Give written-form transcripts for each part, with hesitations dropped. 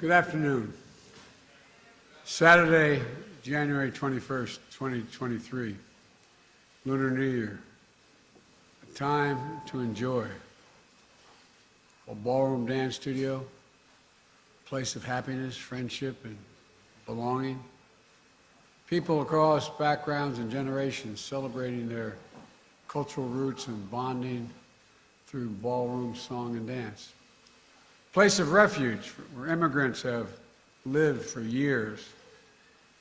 Good afternoon. Saturday, January 21st, 2023, Lunar New Year, a time to enjoy. A ballroom dance studio, a place of happiness, friendship, and belonging. People across backgrounds and generations celebrating their cultural roots and bonding through ballroom song and dance. Place of refuge where immigrants have lived for years,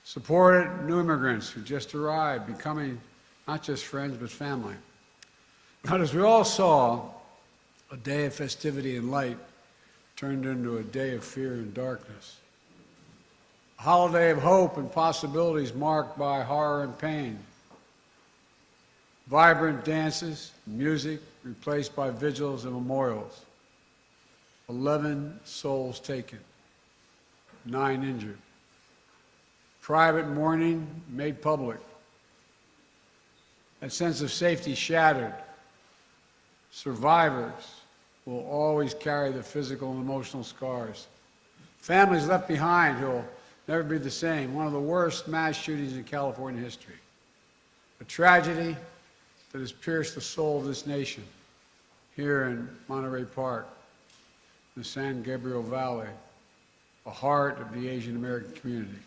supported new immigrants who just arrived, becoming not just friends but family. But as we all saw, a day of festivity and light turned into a day of fear and darkness. A holiday of hope and possibilities marked by horror and pain. Vibrant dances, music replaced by vigils and memorials. 11 souls taken, 9 injured. Private mourning made public. That sense of safety shattered. Survivors will always carry the physical and emotional scars. Families left behind who will never be the same. One of the worst mass shootings in California history. A tragedy that has pierced the soul of this nation here in Monterey Park, the San Gabriel Valley, the heart of the Asian American community.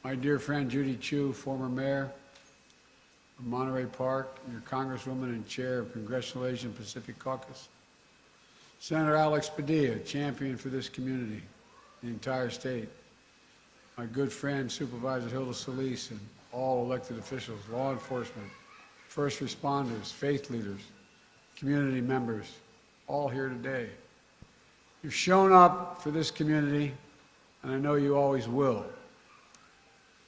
My dear friend Judy Chu, former mayor of Monterey Park, your congresswoman and chair of Congressional Asian Pacific Caucus. Senator Alex Padilla, champion for this community, the entire state. My good friend Supervisor Hilda Solis and all elected officials, law enforcement, first responders, faith leaders, community members, all here today. You've shown up for this community, and I know you always will.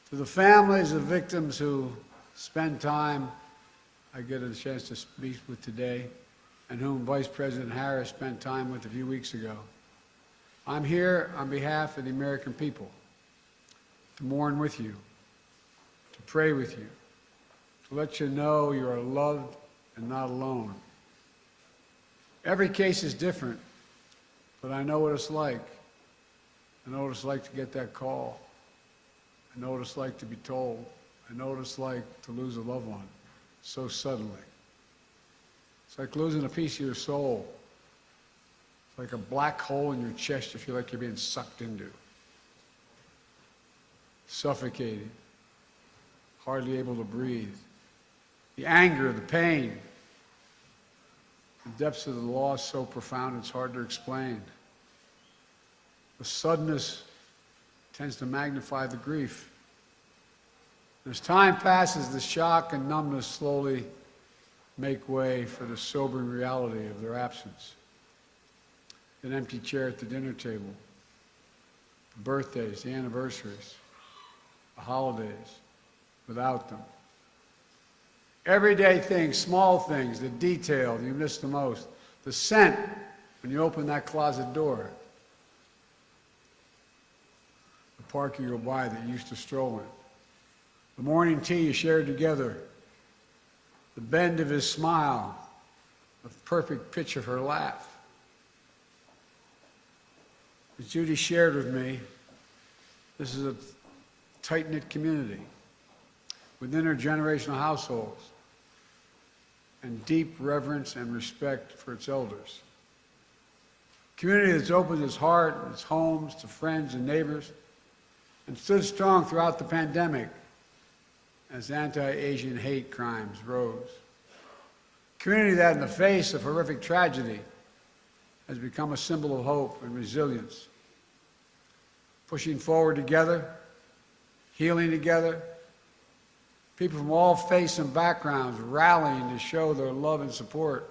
To the families of victims who spend time, I get a chance to speak with today, and whom Vice President Harris spent time with a few weeks ago. I'm here on behalf of the American people to mourn with you, to pray with you, to let you know you are loved and not alone. Every case is different, but I know what it's like. I know what it's like to get that call. I know what it's like to be told. I know what it's like to lose a loved one so suddenly. It's like losing a piece of your soul. It's like a black hole in your chest you feel like you're being sucked into. Suffocating, hardly able to breathe. The anger, the pain, the depths of the loss so profound it's hard to explain. The suddenness tends to magnify the grief. As time passes, the shock and numbness slowly make way for the sobering reality of their absence. An empty chair at the dinner table, the birthdays, the anniversaries, the holidays, without them. Everyday things, small things, the detail you miss the most, the scent when you open that closet door, the park you go by that you used to stroll in, the morning tea you shared together, the bend of his smile, the perfect pitch of her laugh. As Judy shared with me, this is a tight-knit community with intergenerational households and deep reverence and respect for its elders. A community that's opened its heart and its homes to friends and neighbors and stood strong throughout the pandemic as anti-Asian hate crimes rose. A community that, in the face of horrific tragedy, has become a symbol of hope and resilience. Pushing forward together, healing together, people from all faiths and backgrounds rallying to show their love and support,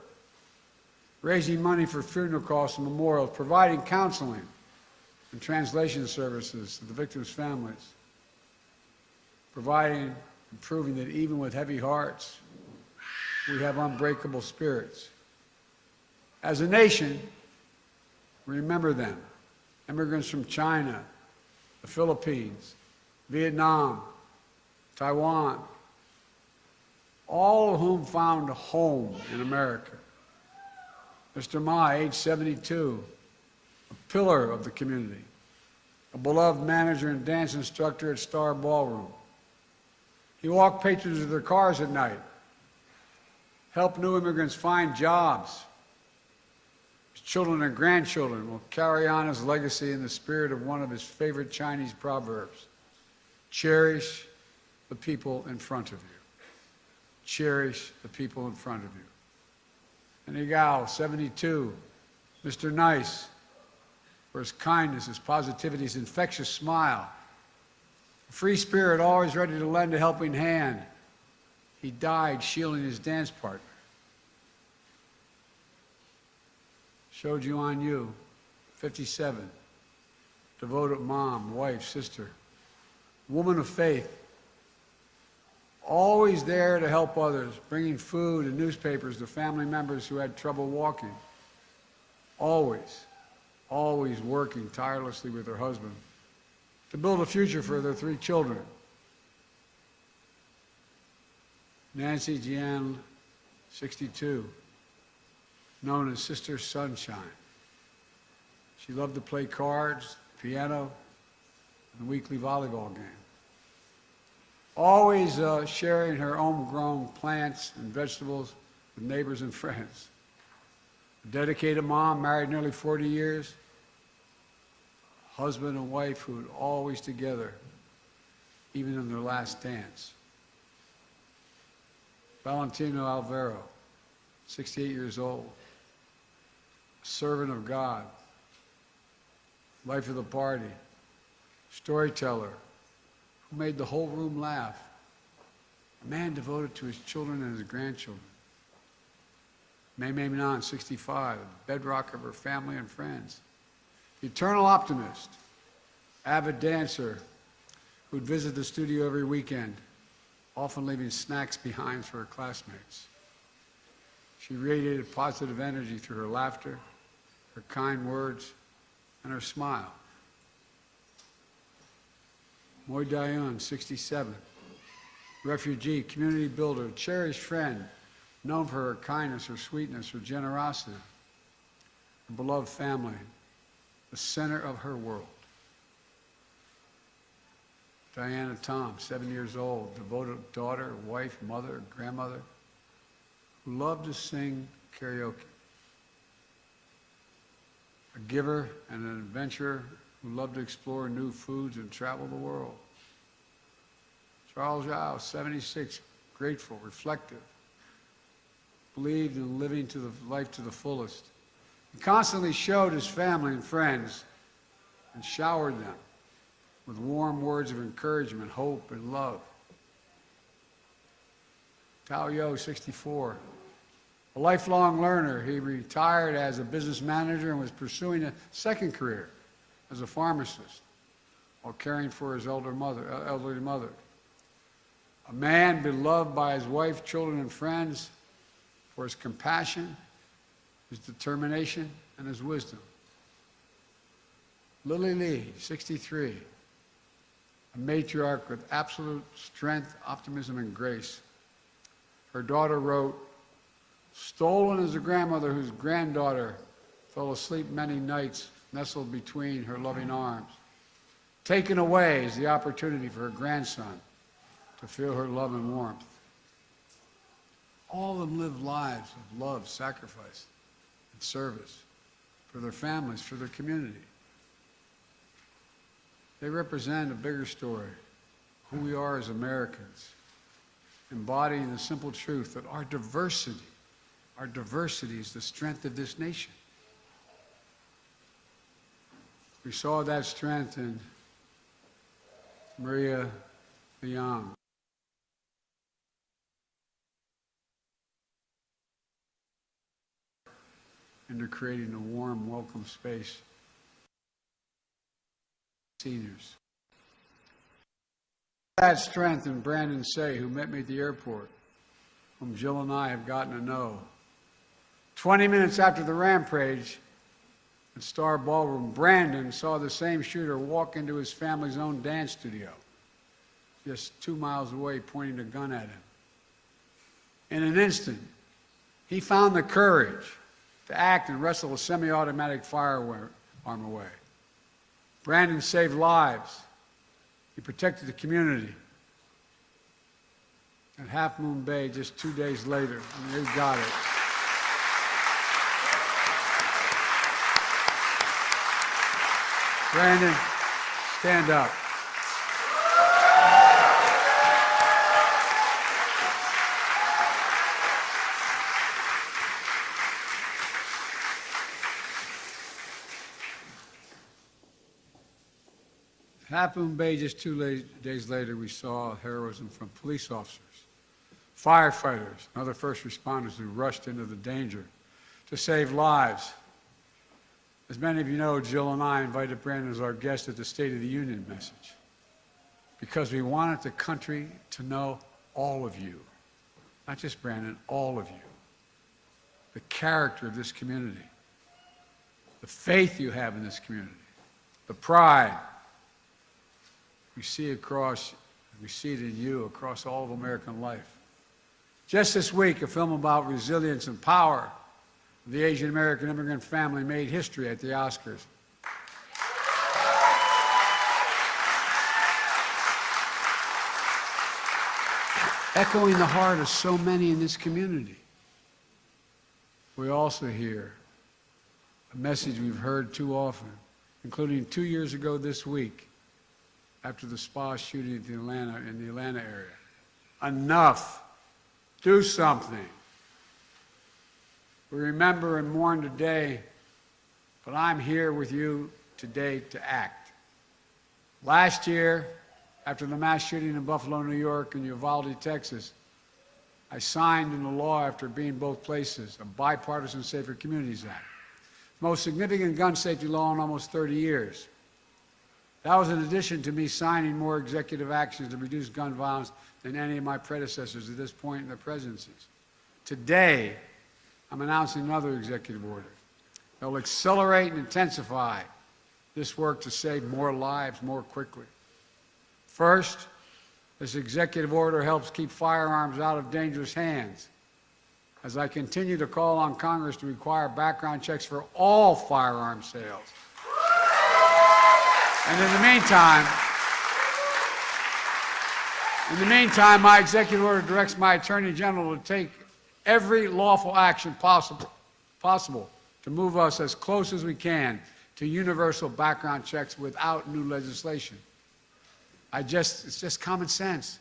raising money for funeral costs and memorials, providing counseling and translation services to the victims' families, providing and proving that even with heavy hearts, we have unbreakable spirits. As a nation, remember them. Immigrants from China, the Philippines, Vietnam, Taiwan, all of whom found a home in America. Mr. Ma, age 72, a pillar of the community, a beloved manager and dance instructor at Star Ballroom. He walked patrons to their cars at night, helped new immigrants find jobs. His children and grandchildren will carry on his legacy in the spirit of one of his favorite Chinese proverbs: cherish the people in front of you. Cherish the people in front of you. And Igao, 72, Mr. Nice, for his kindness, his positivity, his infectious smile. A free spirit, always ready to lend a helping hand. He died shielding his dance partner. Shoju on you, 57, devoted mom, wife, sister, woman of faith, always there to help others, bringing food and newspapers to family members who had trouble walking. Always, always working tirelessly with her husband to build a future for their 3 children. Nancy Jian, 62, known as Sister Sunshine. She loved to play cards, piano, and the weekly volleyball game. Always sharing her homegrown plants and vegetables with neighbors and friends. A dedicated mom, married nearly 40 years. Husband and wife who were always together, even in their last dance. Valentino Alvaro, 68 years old, a servant of God, life of the party, storyteller, who made the whole room laugh, a man devoted to his children and his grandchildren. Mei Nan, 65, the bedrock of her family and friends. The eternal optimist, avid dancer who'd visit the studio every weekend, often leaving snacks behind for her classmates. She radiated positive energy through her laughter, her kind words, and her smile. Moy Dayun, 67, refugee, community builder, cherished friend, known for her kindness, her sweetness, her generosity, her beloved family, the center of her world. Diana Tom, 7 years old, devoted daughter, wife, mother, grandmother, who loved to sing karaoke. A giver and an adventurer who loved to explore new foods and travel the world. Charles Zhao, 76, grateful, reflective, believed in living to the life to the fullest. He constantly showed his family and friends and showered them with warm words of encouragement, hope, and love. Tao Yo, 64, a lifelong learner. He retired as a business manager and was pursuing a second career as a pharmacist while caring for his elderly mother. A man beloved by his wife, children, and friends for his compassion, his determination, and his wisdom. Lily Lee, 63, a matriarch with absolute strength, optimism, and grace. Her daughter wrote, "Stolen is a grandmother whose granddaughter fell asleep many nights nestled between her loving arms. Taken away is the opportunity for her grandson to feel her love and warmth." All of them live lives of love, sacrifice, and service for their families, for their community. They represent a bigger story, who we are as Americans, embodying the simple truth that our diversity is the strength of this nation. We saw that strength in Maria Liang. Into creating a warm, welcome space for seniors. That strength in Brandon Say, who met me at the airport, whom Jill and I have gotten to know. 20 minutes after the rampage at Star Ballroom, Brandon saw the same shooter walk into his family's own dance studio, just 2 miles away, pointing a gun at him. In an instant, he found the courage to act and wrestle a semi-automatic arm away. Brandon saved lives. He protected the community. At Half Moon Bay, just 2 days later, they got it. Brandon, stand up. Half Moon Bay, just 2 days later, we saw heroism from police officers, firefighters, and other first responders who rushed into the danger to save lives. As many of you know, Jill and I invited Brandon as our guest at the State of the Union message because we wanted the country to know all of you, not just Brandon, all of you, the character of this community, the faith you have in this community, the pride. We see it in you across all of American life. Just this week, a film about resilience and power of the Asian American immigrant family made history at the Oscars. Echoing the heart of so many in this community. We also hear a message we've heard too often, including 2 years ago this week, after the spa shooting in the Atlanta area. Enough. Do something. We remember and mourn today, but I'm here with you today to act. Last year, after the mass shooting in Buffalo, New York, and Uvalde, Texas, I signed into law, after being both places, a bipartisan Safer Communities Act, the most significant gun safety law in almost 30 years. That was in addition to me signing more executive actions to reduce gun violence than any of my predecessors at this point in their presidencies. Today, I'm announcing another executive order that will accelerate and intensify this work to save more lives more quickly. First, this executive order helps keep firearms out of dangerous hands, as I continue to call on Congress to require background checks for all firearm sales. And in the meantime, my executive order directs my Attorney General to take every lawful action possible to move us as close as we can to universal background checks without new legislation. It's just common sense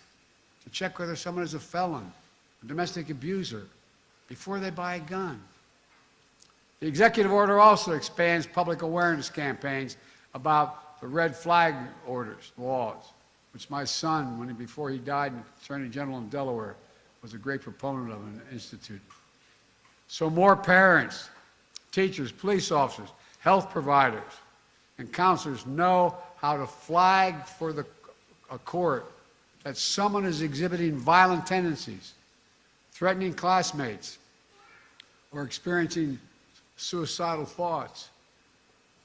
to check whether someone is a felon, a domestic abuser, before they buy a gun. The executive order also expands public awareness campaigns about the red flag orders, laws, which my son, before he died, Attorney General in Delaware, was a great proponent of and instituted. So more parents, teachers, police officers, health providers, and counselors know how to flag for a court that someone is exhibiting violent tendencies, threatening classmates, or experiencing suicidal thoughts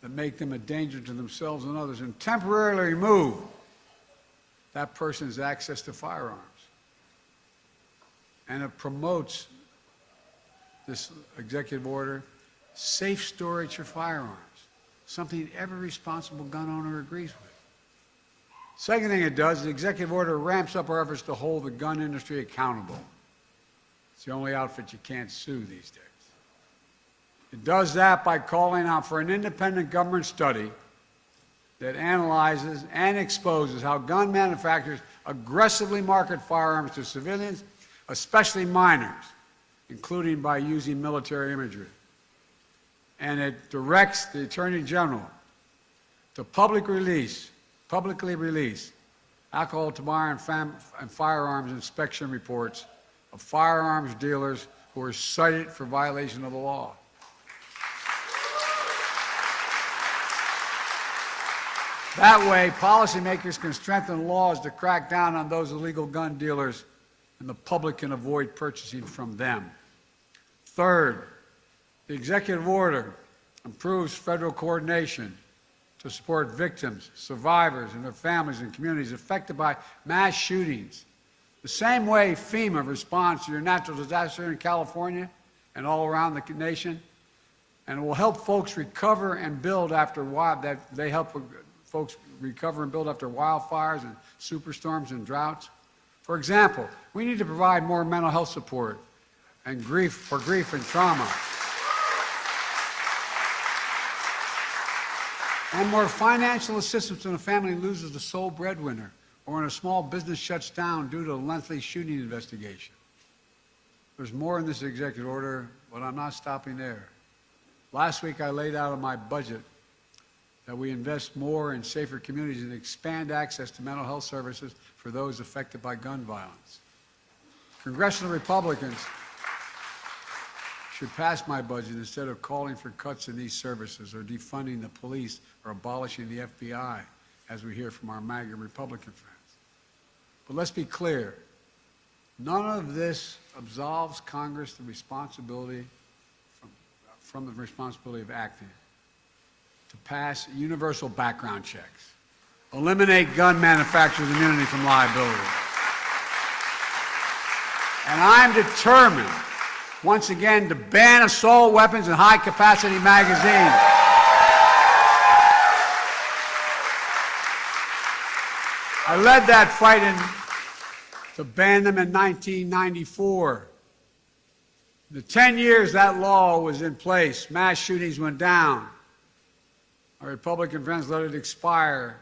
that make them a danger to themselves and others, and temporarily remove that person's access to firearms. And it promotes, this executive order, safe storage for firearms, something every responsible gun owner agrees with. Second thing it does, the executive order ramps up our efforts to hold the gun industry accountable. It's the only outfit you can't sue these days. It does that by calling out for an independent government study that analyzes and exposes how gun manufacturers aggressively market firearms to civilians, especially minors, including by using military imagery. And it directs the Attorney General to publicly release alcohol, tobacco, and firearms inspection reports of firearms dealers who are cited for violation of the law. That way, policymakers can strengthen laws to crack down on those illegal gun dealers, and the public can avoid purchasing from them. Third, the executive order improves federal coordination to support victims, survivors, and their families and communities affected by mass shootings. The same way FEMA responds to your natural disaster in California and all around the nation, And it will help folks recover and build after they help folks recover and build after wildfires and superstorms and droughts. For example, we need to provide more mental health support and grief and trauma. And more financial assistance when a family loses the sole breadwinner or when a small business shuts down due to a lengthy shooting investigation. There's more in this executive order, but I'm not stopping there. Last week I laid out in my budget that we invest more in safer communities and expand access to mental health services for those affected by gun violence. Congressional Republicans should pass my budget instead of calling for cuts in these services or defunding the police or abolishing the FBI, as we hear from our MAGA Republican friends. But let's be clear, none of this absolves Congress the responsibility from the responsibility of acting to pass universal background checks, eliminate gun manufacturers' immunity from liability. And I'm determined, once again, to ban assault weapons and high-capacity magazines. I led that fight to ban them in 1994. The 10 years that law was in place, mass shootings went down. Our Republican friends let it expire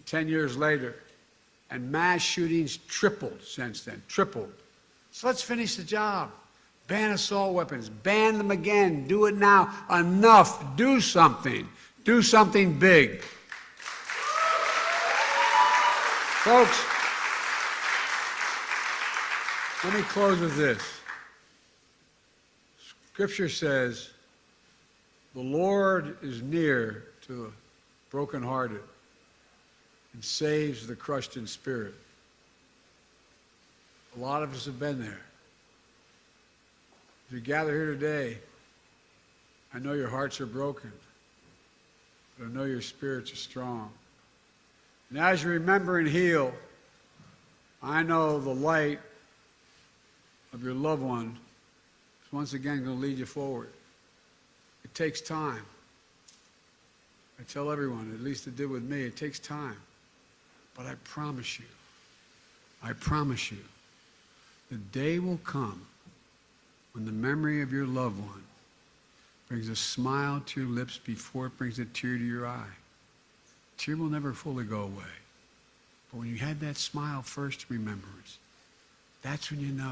10 years later. And mass shootings tripled since then, tripled. So let's finish the job. Ban assault weapons, ban them again, do it now. Enough, do something big. Folks, let me close with this. Scripture says, the Lord is near to the brokenhearted and saves the crushed in spirit. A lot of us have been there. As you gather here today, I know your hearts are broken, but I know your spirits are strong. And as you remember and heal, I know the light of your loved one is once again going to lead you forward. It takes time. I tell everyone, at least it did with me, it takes time. But I promise you, the day will come when the memory of your loved one brings a smile to your lips before it brings a tear to your eye. The tear will never fully go away. But when you had that smile first remembrance, that's when you know